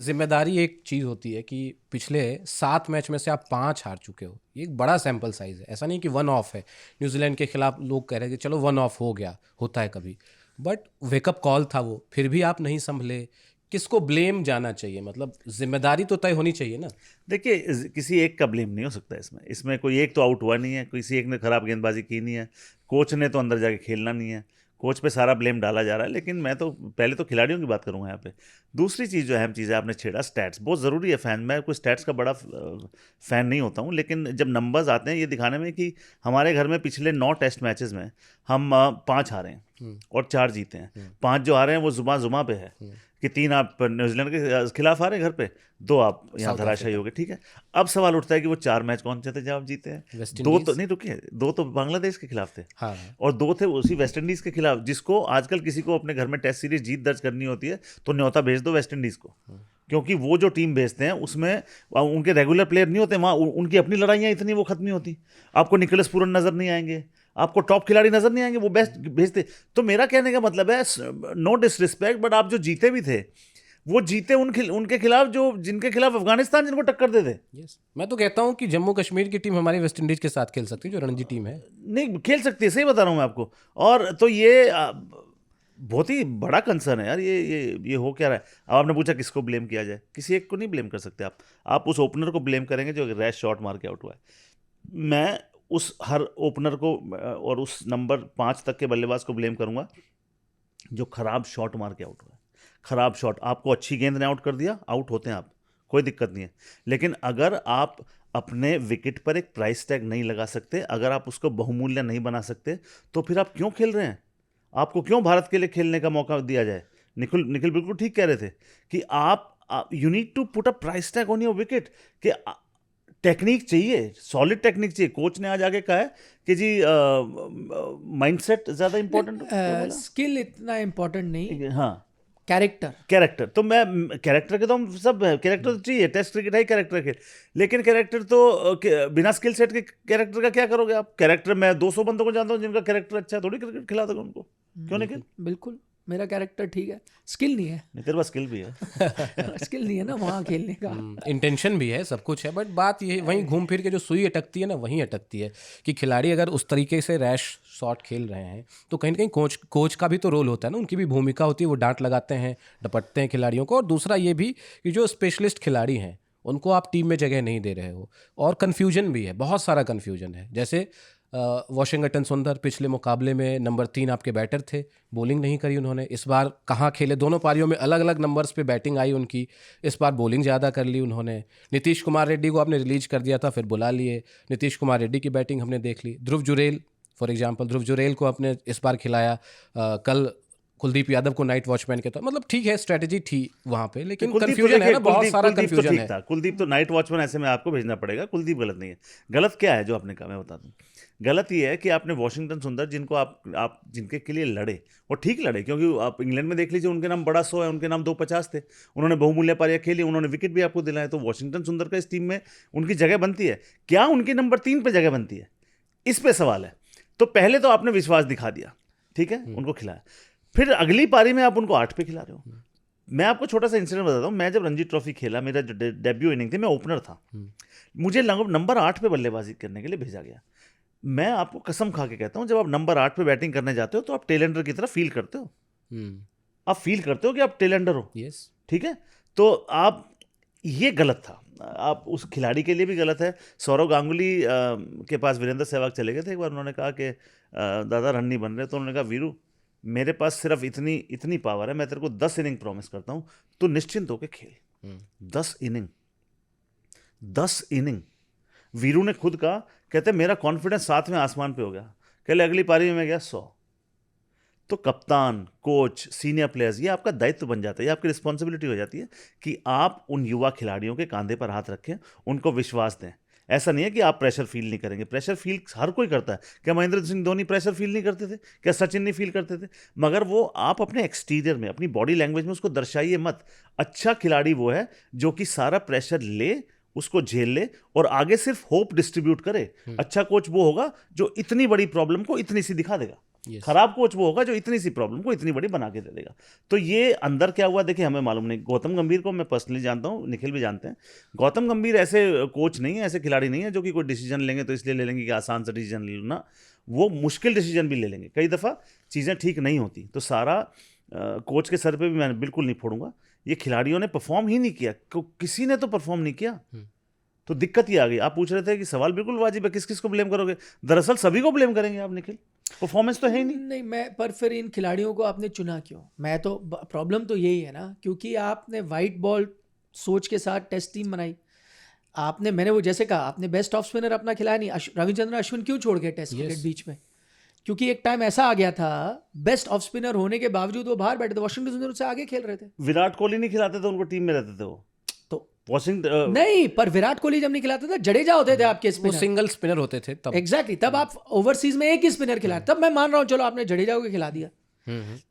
जिम्मेदारी एक चीज़ होती है कि पिछले 7 मैच में से आप 5 हार चुके हो, ये एक बड़ा सैंपल साइज है। ऐसा नहीं कि वन ऑफ है। न्यूजीलैंड के खिलाफ लोग कह रहे थे चलो वन ऑफ हो गया, होता है कभी, बट वेकअप कॉल था वो, फिर भी आप नहीं संभले। किसको ब्लेम जाना चाहिए? मतलब जिम्मेदारी तो तय होनी चाहिए ना। देखिए किसी एक का ब्लेम नहीं हो सकता इसमें। इसमें कोई एक तो आउट हुआ नहीं है, किसी एक ने खराब गेंदबाजी की नहीं है, कोच ने तो अंदर जाके खेलना नहीं है, कोच पे सारा ब्लेम डाला जा रहा है। लेकिन मैं तो पहले तो खिलाड़ियों की बात करूंगा यहाँ पे। दूसरी चीज़ जो अहम चीज़ है आपने छेड़ा, स्टैट्स बहुत ज़रूरी है। फ़ैन मैं कोई स्टैट्स का बड़ा फ़ैन नहीं होता हूँ, लेकिन जब नंबर्स आते हैं ये दिखाने में कि हमारे घर में पिछले 9 टेस्ट मैचेस में हम 5 हारे हैं और 4 जीते हैं। 5 जो हारे हैं वो जुमा जुमा पे है कि 3 आप न्यूजीलैंड के खिलाफ हारे घर पे, 2 आप यहाँ साउथ धराशायी अफ्रीका, हो गए। ठीक है, अब सवाल उठता है कि वो 4 मैच कौन से थे जब आप जीते हैं? वेस्ट 2 तो इंडीज। नहीं, रुकिए, 2 तो बांग्लादेश के खिलाफ थे हाँ हाँ। और 2 थे उसी वेस्ट इंडीज़ के खिलाफ, जिसको आजकल किसी को अपने घर में टेस्ट सीरीज जीत दर्ज करनी होती है तो न्योता भेज दो वेस्ट इंडीज़ को। क्योंकि वो जो टीम भेजते हैं उसमें उनके रेगुलर प्लेयर नहीं होते वहाँ, उनकी अपनी लड़ाइयाँ इतनी वो खत्म नहीं होती। आपको निकोलस पूरन नजर नहीं आएंगे, आपको टॉप खिलाड़ी नजर नहीं आएंगे, वो बेस्ट भेजते। तो मेरा कहने का मतलब है, नो डिसरिस्पेक्ट, बट आप जो जीते भी थे वो जीते उनके खिलाफ जो जिनके खिलाफ अफगानिस्तान जिनको टक्कर दे दे। यस, मैं तो कहता हूँ कि जम्मू कश्मीर की टीम हमारी वेस्ट इंडीज के साथ खेल सकती है, जो रणजी टीम है। नहीं खेल सकती है, सही बता रहा हूँ मैं आपको। और तो ये बहुत ही बड़ा कंसर्न है यार। ये हो क्या रहा है? अब आपने पूछा किसको ब्लेम किया जाए, किसी एक को नहीं ब्लेम कर सकते आप उस ओपनर को ब्लेम करेंगे जो रैश शॉट मार के आउट हुआ है। मैं उस हर ओपनर को और उस नंबर 5 तक के बल्लेबाज को ब्लेम करूंगा जो खराब शॉट मार के आउट हुआ है। खराब शॉट, आपको अच्छी गेंद ने आउट कर दिया, आउट होते हैं आप, कोई दिक्कत नहीं है। लेकिन अगर आप अपने विकेट पर एक प्राइस टैग नहीं लगा सकते, अगर आप उसको बहुमूल्य नहीं बना सकते, तो फिर आप क्यों खेल रहे हैं? आपको क्यों भारत के लिए खेलने का मौका दिया जाए? निखिल निखिल बिल्कुल ठीक कह रहे थे कि आप you need to put a price tag on your wicket. कि टेक्निक चाहिए, सॉलिड टेक्निक चाहिए। कोच ने आज आगे कहा है कि जी माइंडसेट ज़्यादा इंपॉर्टेंट, क्या बोला? स्किल इतना इम्पोर्टेंट नहीं, हाँ, कैरेक्टर। कैरेक्टर। तो मैं कैरेक्टर के तो हम सब, कैरेक्टर तो चाहिए, टेस्ट क्रिकेट है कैरेक्टर खेल। लेकिन कैरेक्टर तो बिना स्किल सेट के कैरेक्टर का क्या करोगे आप? कैरेक्टर, मैं 200 बंदों को जानता हूँ जिनका कैरेक्टर अच्छा है, थोड़ी क्रिकेट खिला दोगे उनको? क्यों नहीं खेल? बिल्कुल, मेरा कैरेक्टर ठीक है, स्किल नहीं है। नहीं, तेरे पास स्किल भी है। स्किल नहीं है ना वहाँ खेलने का। इंटेंशन भी है, सब कुछ है, बट बात ये वहीं घूम फिर के जो सुई अटकती है ना, वहीं अटकती है कि खिलाड़ी अगर उस तरीके से रैश शॉट खेल रहे हैं तो कहीं ना कहीं कोच का भी तो रोल होता है ना, उनकी भी भूमिका होती है। वो डांट लगाते हैं, डपटते हैं खिलाड़ियों को। और दूसरा ये भी कि जो स्पेशलिस्ट खिलाड़ी हैं उनको आप टीम में जगह नहीं दे रहे हो। और कन्फ्यूजन भी है, बहुत सारा कन्फ्यूजन है। जैसे वॉशिंगटन सुंदर पिछले मुकाबले में नंबर 3 आपके बैटर थे, बॉलिंग नहीं करी उन्होंने। इस बार कहाँ खेले, दोनों पारियों में अलग अलग नंबर्स पे बैटिंग आई उनकी, इस बार बॉलिंग ज़्यादा कर ली उन्होंने। नीतीश कुमार रेड्डी को आपने रिलीज कर दिया था, फिर बुला लिए। नीतीश कुमार रेड्डी की बैटिंग हमने देख ली। ध्रुव जुरेल फॉर एग्जाम्पल, ध्रुव जुरेल को आपने इस बार खिलाया। कल कुलदीप यादव को नाइट वॉचमैन के तौर, मतलब ठीक है, स्ट्रेटजी थी वहाँ पे, लेकिन कुलदीप तो कंफ्यूजन है देखिए, ना, बहुत सारा कुलदीप तो कंफ्यूजन ठीक है। था। कुलदीप तो नाइट वॉचमैन ऐसे में आपको भेजना पड़ेगा। कुलदीप गलत नहीं है। गलत क्या है जो आपने कहा, मैं बता दूं। गलत ये है कि आपने वॉशिंगटन सुंदर, जिनको आप जिनके के लिए लड़े, वो ठीक लड़े, क्योंकि आप इंग्लैंड में देख लीजिए, उनके नाम बड़ा 100 है, उनके नाम 250 थे। उन्होंने बहुमूल्य पारियां खेली, उन्होंने विकेट भी आपको दिलाए। तो वॉशिंगटन सुंदर का इस टीम में उनकी जगह बनती है क्या? उनकी नंबर 3 पे जगह बनती है? इस पे सवाल है। तो पहले तो आपने विश्वास दिखा दिया, ठीक है, उनको खिलाया। फिर अगली पारी में आप उनको 8 पे खिला रहे हो। मैं आपको छोटा सा इंसिडेंट बताता हूँ। मैं जब रणजी ट्रॉफी खेला, मेरा जो डेब्यू इनिंग थी, मैं ओपनर था। मुझे नंबर 8 पे बल्लेबाजी करने के लिए भेजा गया। मैं आपको कसम खा के कहता हूँ, जब आप नंबर 8 पे बैटिंग करने जाते हो तो आप टेलेंडर की तरह फील करते हो। आप फील करते हो कि आप टेलेंडर हो। यस। ठीक है, तो आप, ये गलत था। आप उस खिलाड़ी के लिए भी गलत है। सौरव गांगुली के पास वीरेंद्र सहवाग चले गए थे एक बार। उन्होंने कहा कि दादा रन नहीं बन रहे। तो उन्होंने कहा, वीरू मेरे पास सिर्फ इतनी इतनी पावर है, मैं तेरे को 10 इनिंग प्रॉमिस करता हूँ, तो निश्चिंत होकर खेल। 10 इनिंग, 10 इनिंग। वीरू ने खुद कहा, कहते मेरा कॉन्फिडेंस 7वें आसमान पे हो गया। कहले अगली पारी में मैं गया 100। तो कप्तान, कोच, सीनियर प्लेयर्स, ये आपका दायित्व बन जाता है, ये आपकी रिस्पॉन्सिबिलिटी हो जाती है कि आप उन युवा खिलाड़ियों के कंधे पर हाथ रखें, उनको विश्वास दें। ऐसा नहीं है कि आप प्रेशर फील नहीं करेंगे। प्रेशर फील हर कोई करता है। क्या महेंद्र सिंह धोनी प्रेशर फील नहीं करते थे? क्या सचिन नहीं फील करते थे? मगर वो आप अपने एक्सटीरियर में, अपनी बॉडी लैंग्वेज में उसको दर्शाइए मत। अच्छा खिलाड़ी वो है जो कि सारा प्रेशर ले, उसको झेल ले और आगे सिर्फ होप डिस्ट्रीब्यूट करे। अच्छा कोच वो होगा जो इतनी बड़ी प्रॉब्लम को इतनी सी दिखा देगा। Yes. खराब कोच वो होगा जो इतनी सी प्रॉब्लम को इतनी बड़ी बना के दे देगा। तो ये अंदर क्या हुआ देखिए हमें मालूम नहीं। गौतम गंभीर को मैं पर्सनली जानता हूँ, निखिल भी जानते हैं। गौतम गंभीर ऐसे कोच नहीं है, ऐसे खिलाड़ी नहीं है जो कि कोई डिसीजन लेंगे तो इसलिए ले लेंगे कि आसान सा डिसीजन ले लो ना, वो मुश्किल डिसीजन भी ले लेंगे। कई दफ़ा चीज़ें ठीक नहीं होती, तो सारा कोच के सर पे भी मैं बिल्कुल नहीं फोड़ूंगा। ये खिलाड़ियों ने परफॉर्म ही नहीं किया, किसी ने तो परफॉर्म नहीं किया, तो दिक्कत ये आ गई। आप पूछ रहे थे कि सवाल बिल्कुल वाजिब है, किस किस को ब्लेम करोगे? दरअसल सभी को ब्लेम करेंगे आप निखिल, परफॉर्मेंस तो है ही नहीं। नहीं, मैं पर फिर इन खिलाड़ियों को आपने चुना क्यों? मैं तो प्रॉब्लम तो यही है ना, क्योंकि आपने वाइट बॉल सोच के साथ टेस्ट टीम बनाई। आपने, मैंने वो जैसे कहा, आपने बेस्ट ऑफ स्पिनर अपना खिलाया नहीं। रविचंद्रन अश्विन क्यों छोड़ गए टेस्ट क्रिकेट बीच में? क्योंकि एक टाइम ऐसा आ गया था, बेस्ट ऑफ स्पिनर होने के बावजूद वो बाहर बैठे थे, वॉशिंगटन सुंदर से आगे खेल रहे थे। विराट कोहली नहीं खिलाते थे उनको, टीम में रहते थे वो तो वॉशिंगटन नहीं, पर विराट कोहली जब नहीं खिलाते थे, जडेजा होते थे आपके वो स्पिनर। सिंगल स्पिनर होते थे तब। एग्जैक्टली, तब आप ओवरसीज में एक ही स्पिनर खिलाए, तब मैं मान रहा हूँ चलो आपने जडेजा को खिला दिया।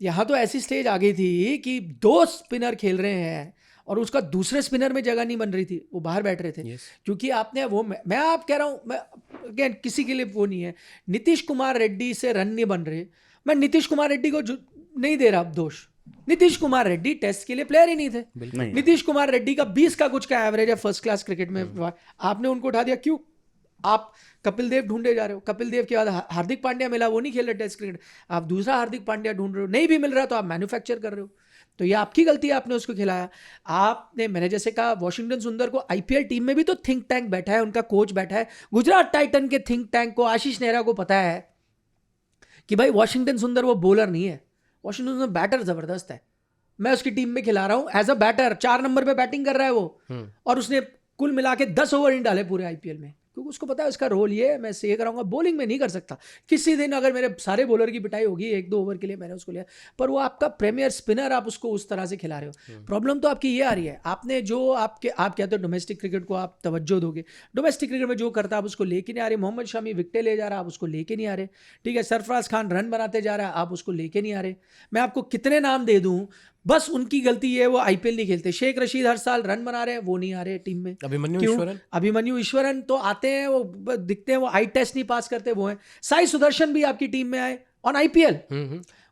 यहाँ तो ऐसी स्टेज आ गई थी कि 2 स्पिनर खेल रहे हैं और उसका दूसरे स्पिनर में जगह नहीं बन रही थी, वो बाहर बैठ रहे थे। Yes. क्योंकि आपने वो, मैं आप कह रहा हूँ, मैं अगेन किसी के लिए वो नहीं है, नीतीश कुमार रेड्डी से रन नहीं बन रहे। मैं नीतीश कुमार रेड्डी को नहीं दे रहा अब दोष। नीतीश कुमार रेड्डी टेस्ट के लिए प्लेयर ही नहीं थे। नहीं। नीतीश कुमार रेड्डी का 20 का कुछ का एवरेज है फर्स्ट क्लास क्रिकेट में, आपने उनको उठा दिया क्यों? आप कपिल देव ढूंढे जा रहे हो, कपिल देव के बाद हार्दिक पांड्या मिला, वो नहीं खेल रहे टेस्ट क्रिकेट, आप दूसरा हार्दिक पांड्या ढूंढ रहे हो, नहीं भी मिल रहा तो आप मैन्युफैक्चर कर रहे हो। तो ये आपकी गलती है, आपने उसको खिलाया। आपने, मैंने जैसे कहा, वॉशिंगटन सुंदर को आईपीएल टीम में भी तो थिंक टैंक बैठा है, उनका कोच बैठा है। गुजरात टाइटन के थिंक टैंक को आशीष नेहरा को पता है कि भाई वॉशिंगटन सुंदर वो बॉलर नहीं है, वॉशिंगटन सुंदर बैटर जबरदस्त है, मैं उसकी टीम में खिला रहा हूं एज अ बैटर। 4 नंबर पे बैटिंग कर रहा है वो, और उसने कुल मिला के 10 ओवर नहीं डाले पूरे आईपीएल में, क्योंकि उसको पता है उसका रोल ये है, मैं ये कराऊंगा, बॉलिंग में नहीं कर सकता। किसी दिन अगर मेरे सारे बॉलर की पिटाई होगी 1-2 ओवर के लिए, मैंने उसको लिया, पर वो आपका प्रीमियर स्पिनर, आप उसको उस तरह से खिला रहे हो। प्रॉब्लम तो आपकी ये आ रही है, आपने जो आप कहते हो डोमेस्टिक क्रिकेट को आप तवज्जो दोगे, डोमेस्टिक क्रिकेट में जो करता है आप उसको लेके नहीं आ रहे। मोहम्मद शमी विकेटें ले जा रहा है, आप उसको लेके नहीं आ रहे। ठीक है, सरफराज खान रन बनाते जा रहा है, आप उसको लेके नहीं आ रहे। मैं आपको कितने नाम दे दूं, बस उनकी गलती ये है वो आईपीएल नहीं खेलते। शेख रशीद हर साल रन बना रहे हैं, वो नहीं आ रहे टीम में। अभिमन्यु ईश्वरन तो आते हैं, वो दिखते हैं, वो आई टेस्ट नहीं पास करते, वो हैं। साई सुदर्शन भी आपकी टीम में आए ऑन आईपीएल,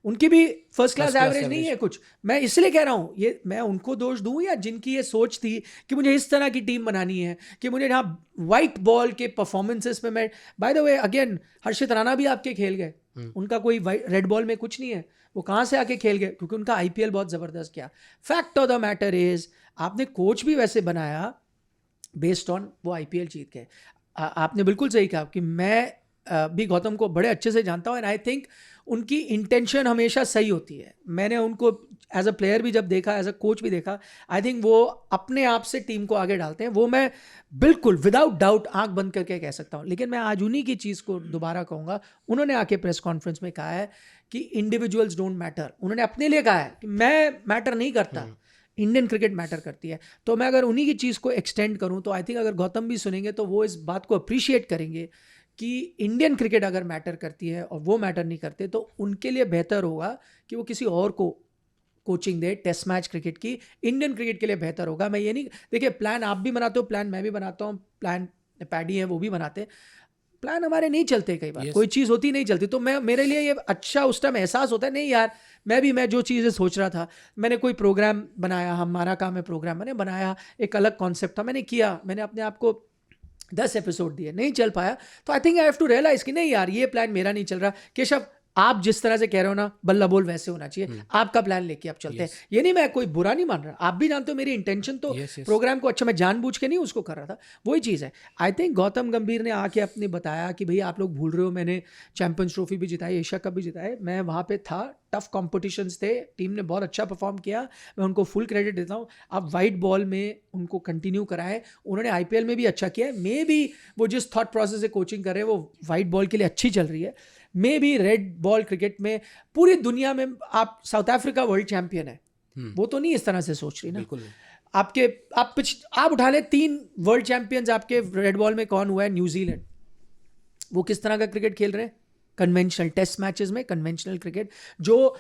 उनकी भी फर्स्ट क्लास एवरेज नहीं है कुछ। मैं इसलिए कह रहा हूँ, ये मैं उनको दोष दूं या जिनकी ये सोच थी कि मुझे इस तरह की टीम बनानी है, कि मुझे यहाँ वाइट बॉल के परफॉर्मेंसेस में मैं, बाय द वे अगेन हर्षित राणा भी आपके खेल गए, उनका कोई रेड बॉल में कुछ नहीं है, वो कहाँ से आके खेल गए? क्योंकि उनका आईपीएल बहुत ज़बरदस्त किया। Fact of the matter is, आपने कोच भी वैसे बनाया बेस्ड ऑन वो आईपीएल जीत गए। आपने बिल्कुल सही कहा कि मैं भी गौतम को बड़े अच्छे से जानता हूँ, एंड आई थिंक उनकी इंटेंशन हमेशा सही होती है। मैंने उनको एज अ प्लेयर भी जब देखा, एज अ कोच भी देखा, आई थिंक वो अपने आप से टीम को आगे डालते हैं। वो मैं बिल्कुल विदाउट डाउट आंख बंद करके कह सकता हूँ। लेकिन मैं आज उन्हीं की चीज़ को दोबारा कहूँगा, उन्होंने आके प्रेस कॉन्फ्रेंस में कहा है कि इंडिविजुअल्स डोंट मैटर। उन्होंने अपने लिए कहा है कि मैं मैटर नहीं करता, इंडियन क्रिकेट मैटर करती है। तो मैं अगर उन्हीं की चीज़ को एक्सटेंड करूँ तो आई थिंक अगर गौतम भी सुनेंगे तो वो इस बात को अप्रिशिएट करेंगे कि इंडियन क्रिकेट अगर मैटर करती है और वो मैटर नहीं करते, तो उनके लिए बेहतर होगा कि वो किसी और को कोचिंग दे टेस्ट मैच क्रिकेट की। इंडियन क्रिकेट के लिए बेहतर होगा। मैं ये नहीं, देखिए प्लान आप भी बनाते हो, प्लान मैं भी बनाता हूँ, प्लान पैडी है वो भी बनाते हैं, प्लान हमारे नहीं चलते कई बार। कोई चीज़ होती नहीं चलती, तो मैं, मेरे लिए ये अच्छा उस टाइम एहसास होता है, नहीं यार मैं जो चीज़ें सोच रहा था, मैंने कोई प्रोग्राम बनाया, हमारा काम है प्रोग्राम, मैंने बनाया, एक अलग कॉन्सेप्ट था, मैंने किया, मैंने अपने आप को 10 एपिसोड दिए, नहीं चल पाया, तो I think I have to realise कि नहीं यार ये प्लान मेरा नहीं चल रहा। केशव, आप जिस तरह से कह रहे हो ना, बल्ला बोल वैसे होना चाहिए, आपका प्लान लेके आप चलते हैं। ये नहीं, मैं कोई बुरा नहीं मान रहा, आप भी जानते हो मेरी इंटेंशन तो प्रोग्राम को अच्छा, मैं जानबूझ के नहीं उसको कर रहा था, वही चीज़ है। आई थिंक गौतम गंभीर ने आके अपने बताया कि भाई आप लोग भूल रहे हो, मैंने चैंपियंस ट्रॉफी भी जिताई, एशिया कप भी जिताए, मैं वहाँ पे था, टफ कॉम्पिटिशन्स थे, टीम ने बहुत अच्छा परफॉर्म किया, मैं उनको फुल क्रेडिट देता हूँ। आप वाइट बॉल में उनको कंटिन्यू कराएं, उन्होंने आईपीएल में भी अच्छा किया है। मे भी वो जिस थॉट प्रोसेस से कोचिंग कर रहे हैं वो वाइट बॉल के लिए अच्छी चल रही है। मे भी रेड बॉल क्रिकेट में पूरी दुनिया में, आप साउथ अफ्रीका वर्ल्ड चैंपियन है, वो तो नहीं इस तरह से सोच रही ना। आप उठा ले 3 वर्ल्ड चैंपियंस आपके रेड बॉल में कौन हुआ है? न्यूजीलैंड। वो किस तरह का क्रिकेट खेल रहे हैं? कन्वेंशनल टेस्ट मैचेस में कन्वेंशनल क्रिकेट, जो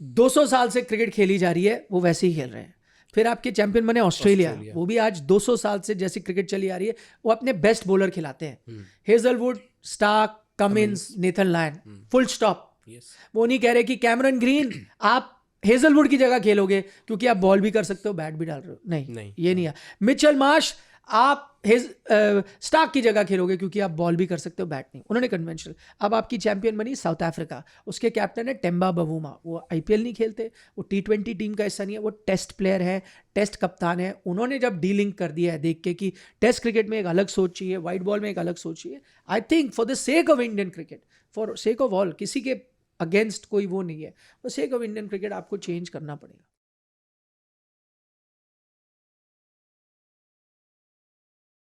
200 साल से क्रिकेट खेली जा रही है वो वैसे ही खेल रहे हैं। फिर आपके चैंपियन बने ऑस्ट्रेलिया, वो भी आज 200 साल से जैसी क्रिकेट चली आ रही है, वो अपने बेस्ट बॉलर खिलाते हैं, Hazlewood, Starc, Cummins, Nathan Lyon, full stop. Yes. वो नहीं कह रहे कि कैमरन ग्रीन आप हेजलवुड की जगह खेलोगे क्योंकि आप बॉल भी कर सकते हो, बैट भी डाल रहे हो, नहीं ये नहीं है। मिचेल मार्श आप स्टार्क की जगह खेलोगे क्योंकि आप बॉल भी कर सकते हो, बैट नहीं। उन्होंने कन्वेंशनल। अब आपकी चैंपियन बनी साउथ अफ्रीका, उसके कैप्टन है टेम्बा बवूमा। वो आईपीएल नहीं खेलते, वो T20 टीम का हिस्सा नहीं है, वो टेस्ट प्लेयर है, टेस्ट कप्तान है। उन्होंने जब डीलिंग कर दिया है देख के कि टेस्ट क्रिकेट में एक अलग सोच चाहिए, वाइट बॉल में एक अलग सोच चाहिए, I think for the sake of Indian cricket, for sake of all, किसी के अगेंस्ट कोई वो नहीं है, for sake of Indian cricket आपको चेंज करना पड़ेगा।